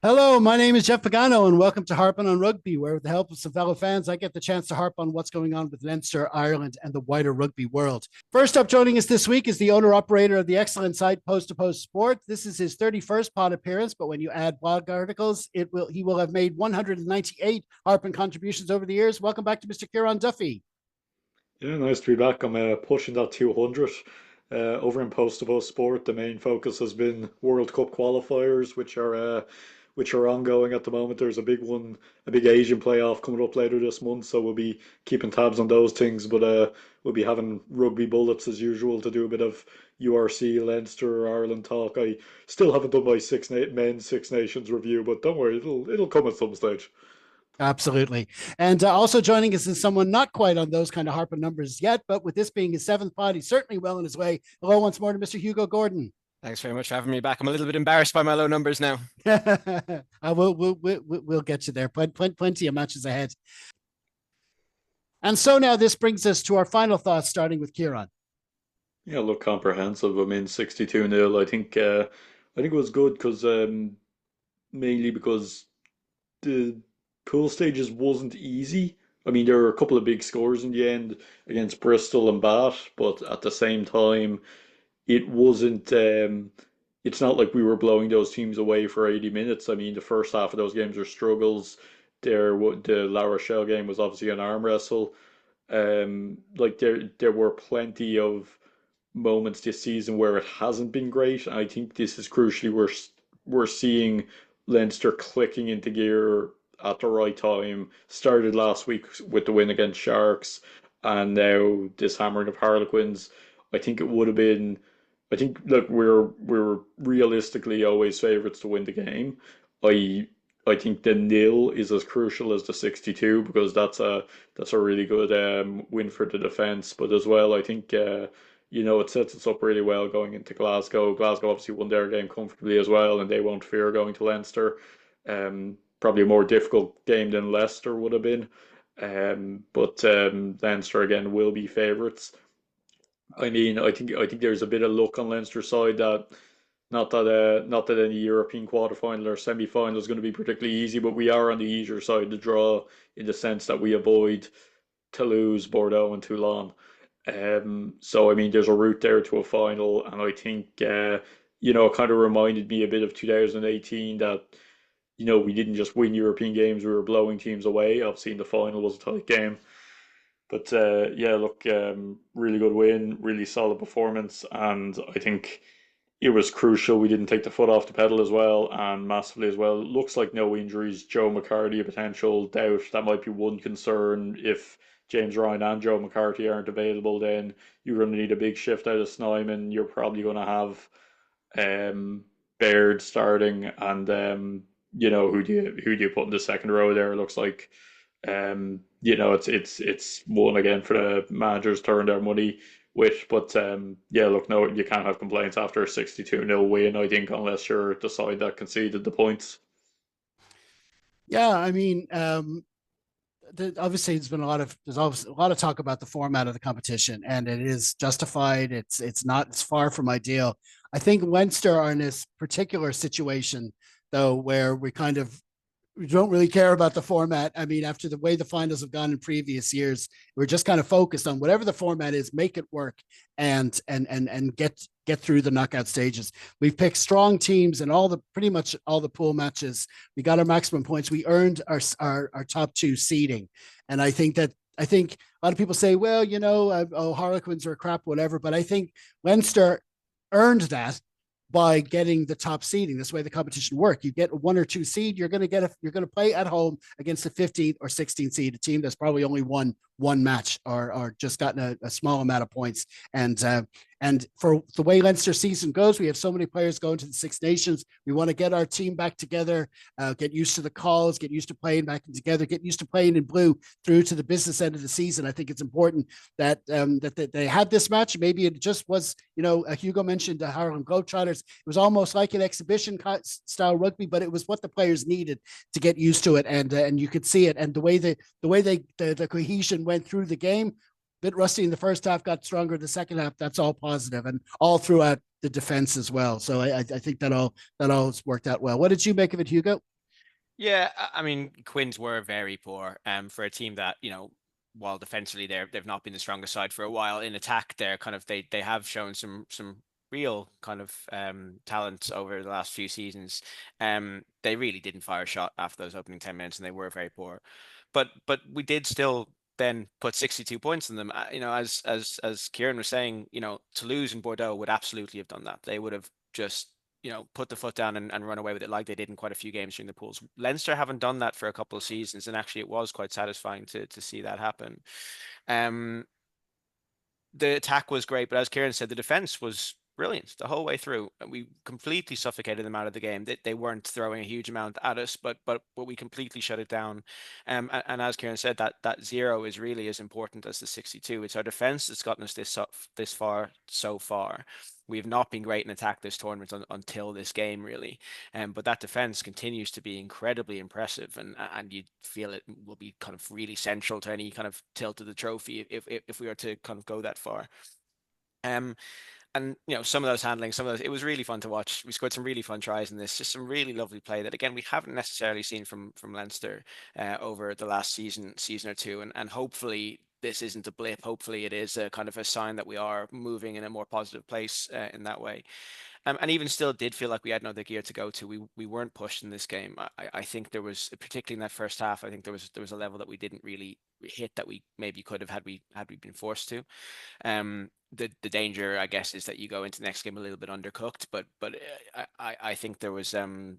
Hello, my name is Jeff Pagano, and welcome to Harping on Rugby, where with the help of some fellow fans, I get the chance to harp on what's going on with Leinster, Ireland, and the wider rugby world. First up, joining us this week is the owner-operator of the excellent site Post to Post Sport. This is his 31st pod appearance, but when you add blog articles, he will have made 198 harping contributions over the years. Welcome back to Mr. Kieran Duffy. Yeah, nice to be back. I'm pushing that 200. Over in Post to Post Sport, the main focus has been World Cup qualifiers, which are ongoing at the moment. There's a big one, a big Asian playoff coming up later this month, so we'll be keeping tabs on those things. But we'll be having rugby bullets as usual to do a bit of URC, Leinster, Ireland talk. I still haven't done my men's Six Nations review, but don't worry, it'll come at some stage. Absolutely. And also joining us is someone not quite on those kind of harping numbers yet, but with this being his seventh pod, he's certainly well on his way. Hello once more to Mr. Hugo Gordon. Thanks very much for having me back. I'm a little bit embarrassed by my low numbers now. We'll get you there. Plenty of matches ahead. And so now this brings us to our final thoughts, starting with Kieran. Yeah, look comprehensive. I mean, 62-0. I think it was good because mainly because the pool stages wasn't easy. I mean, there were a couple of big scores in the end against Bristol and Bath, but at the same time, it wasn't. It's not like we were blowing those teams away for 80 minutes. I mean, the first half of those games were struggles. The La Rochelle game was obviously an arm wrestle. Like there were plenty of moments this season where it hasn't been great. And I think this is crucially we're seeing Leinster clicking into gear at the right time. Started last week with the win against Sharks, and now this hammering of Harlequins. I think it would have been. I think look, we're realistically always favourites to win the game. I I think the nil is as crucial as the 62 because that's a really good win for the defence. But as well, I think it sets us up really well going into Glasgow. Glasgow obviously won their game comfortably as well, and they won't fear going to Leinster. Probably a more difficult game than Leicester would have been. But Leinster again will be favourites. I mean, I think there's a bit of luck on Leinster's side that not that any European quarterfinal or semi-final is going to be particularly easy, but we are on the easier side to draw in the sense that we avoid Toulouse, Bordeaux, and Toulon. So I mean, there's a route there to a final, and I think it kind of reminded me a bit of 2018 that we didn't just win European games; we were blowing teams away. Obviously, in the final was a tight game. But yeah, look, really good win, really solid performance, and I think it was crucial we didn't take the foot off the pedal as well, and massively as well. Looks like no injuries. Joe McCarthy, a potential doubt. That might be one concern. If James Ryan and Joe McCarthy aren't available, then you're going to need a big shift out of Snyman. You're probably going to have Baird starting, and who do you put in the second row there? It looks like it's one again for the managers to earn their money with. But yeah, look, no, you can't have complaints after a 62-0 win, I think, unless you're the side that conceded the points. Yeah, I mean, obviously there's always a lot of talk about the format of the competition, and it is justified. It's far from ideal. I think Leinster are in this particular situation though, where we don't really care about the format. I mean, after the way the finals have gone in previous years, we're just kind of focused on whatever the format is, make it work, and get through the knockout stages. We've picked strong teams in pretty much all the pool matches. We got our maximum points. We earned our top two seeding, and I think a lot of people say, well, Harlequins are crap, whatever. But I think Leinster earned that by getting the top seeding. This way the competition work. You get a 1 or 2 seed, you're going to play at home against a 15th or 16th seed, a team that's probably only won one match or just gotten a small amount of points. And for the way Leinster season goes, we have so many players going to the Six Nations. We want to get our team back together, get used to the calls, get used to playing back together, get used to playing in blue through to the business end of the season. I think it's important that that they had this match. Maybe it just was, Hugo mentioned the Harlem Globetrotters. It was almost like an exhibition style rugby, but it was what the players needed to get used to it, and you could see it. And the way the cohesion went through the game, bit rusty in the first half, got stronger in the second half. That's all positive, and all throughout the defense as well. So I think that all worked out well. What did you make of it, Hugo? Yeah, I mean, Quins were very poor for a team that, while defensively they've not been the strongest side for a while. In attack, they're kind of they have shown some real kind of talent over the last few seasons. They really didn't fire a shot after those opening 10 minutes, and they were very poor. But we did still then put 62 points in them. As Kieran was saying, Toulouse and Bordeaux would absolutely have done that. They would have just put the foot down and run away with it like they did in quite a few games during the pools. Leinster haven't done that for a couple of seasons, and actually it was quite satisfying to see that happen. Um, the attack was great, but as Kieran said, the defense was brilliant the whole way through. We completely suffocated them out of the game. They weren't throwing a huge amount at us, but we completely shut it down. And as Kieran said, that 0 is really as important as the 62. It's our defense that's gotten us this far so far. We have not been great in attack this tournament until this game, really. But that defense continues to be incredibly impressive, and you feel it will be kind of really central to any kind of tilt of the trophy if we were to kind of go that far. Um, and some of those handling, some of those, it was really fun to watch. We scored some really fun tries in this, just some really lovely play that again we haven't necessarily seen from Leinster over the last season or two, and hopefully this isn't a blip. Hopefully it is a kind of a sign that we are moving in a more positive place in that way. And even still, did feel like we had another gear to go to. We weren't pushed in this game. I think there was, particularly in that first half, I think there was a level that we didn't really hit that we maybe could have had we been forced to. The danger, I guess, is that you go into the next game a little bit undercooked. But I think there was the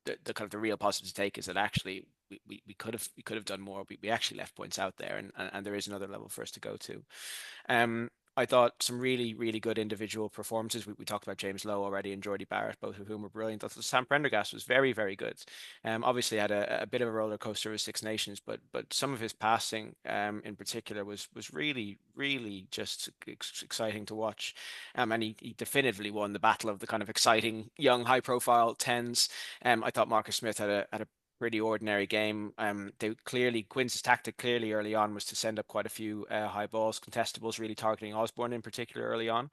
kind of the real positive to take is that actually we could have done more. We actually left points out there, and there is another level for us to go to. I thought some really, really good individual performances. We talked about James Lowe already and Jordy Barrett, both of whom were brilliant. I thought Sam Prendergast was very, very good. Obviously had a bit of a roller coaster with Six Nations, but some of his passing, in particular, was really, really just exciting to watch. And he definitively won the battle of the kind of exciting young, high-profile tens. I thought Marcus Smith had a pretty ordinary game. Quince's tactic clearly early on was to send up quite a few high balls, contestables, really targeting Osborne in particular early on.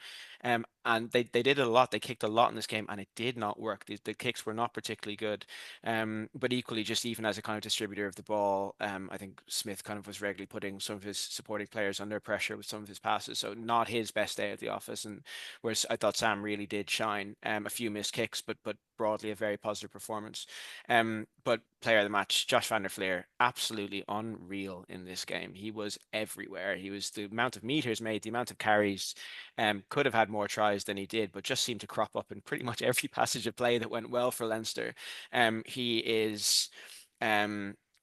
And they did it a lot. They kicked a lot in this game, and it did not work. The kicks were not particularly good. But equally, just even as a kind of distributor of the ball, I think Smith kind of was regularly putting some of his supporting players under pressure with some of his passes. So not his best day at the office. And whereas I thought Sam really did shine. A few missed kicks, but broadly a very positive performance. But player of the match, Josh van der Fleer, absolutely unreal in this game. He was everywhere. He was the amount of meters made, the amount of carries, could have had more tries than he did, but just seemed to crop up in pretty much every passage of play that went well for Leinster. He is.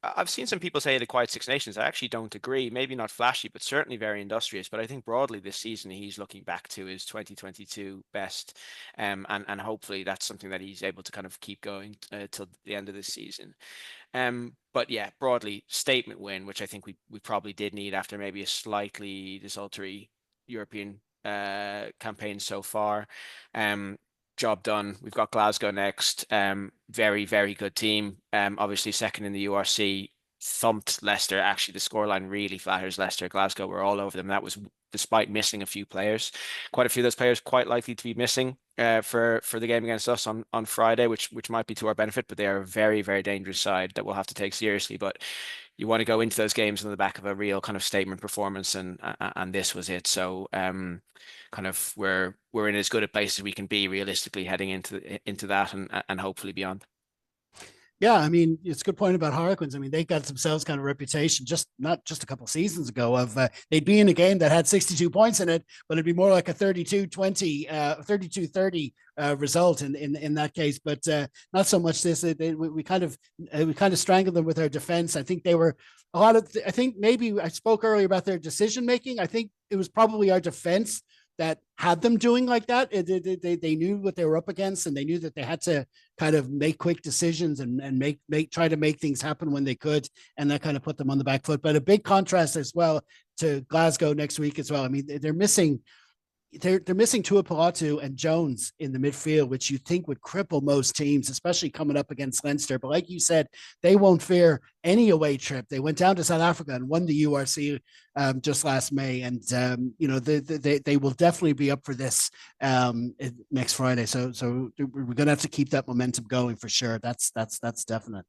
I've seen some people say the quiet Six Nations. I actually don't agree. Maybe not flashy, but certainly very industrious. But I think broadly this season he's looking back to his 2022 best, and hopefully that's something that he's able to kind of keep going till the end of this season. But yeah, broadly statement win, which I think we probably did need after maybe a slightly desultory European campaign so far. Job done. We've got Glasgow next. Very, very good team. Obviously second in the URC. Thumped Leicester. Actually, the scoreline really flatters Leicester. Glasgow were all over them. That was despite missing a few players. Quite a few of those players quite likely to be missing for the game against us on Friday, which might be to our benefit, but they are a very, very dangerous side that we'll have to take seriously. But you want to go into those games on the back of a real kind of statement performance, and this was it. So kind of we're in as good a place as we can be realistically heading into that and hopefully beyond. Yeah, I mean, it's a good point about Harlequins. I mean, they got themselves kind of reputation not just a couple of seasons ago of they'd be in a game that had 62 points in it, but it'd be more like a 32-20, 32-30 result in that case. But not so much this. We kind of strangled them with our defense. I think they were I think maybe I spoke earlier about their decision making. I think it was probably our defense that had them doing like that. They knew what they were up against, and they knew that they had to kind of make quick decisions and try to make things happen when they could, and that kind of put them on the back foot. But a big contrast as well to Glasgow next week as well. I mean, they're missing Tuapalatu and Jones in the midfield, which you think would cripple most teams, especially coming up against Leinster. But like you said, they won't fear any away trip. They went down to South Africa and won the URC just last May, and they will definitely be up for this next Friday. So we're going to have to keep that momentum going for sure. That's definite.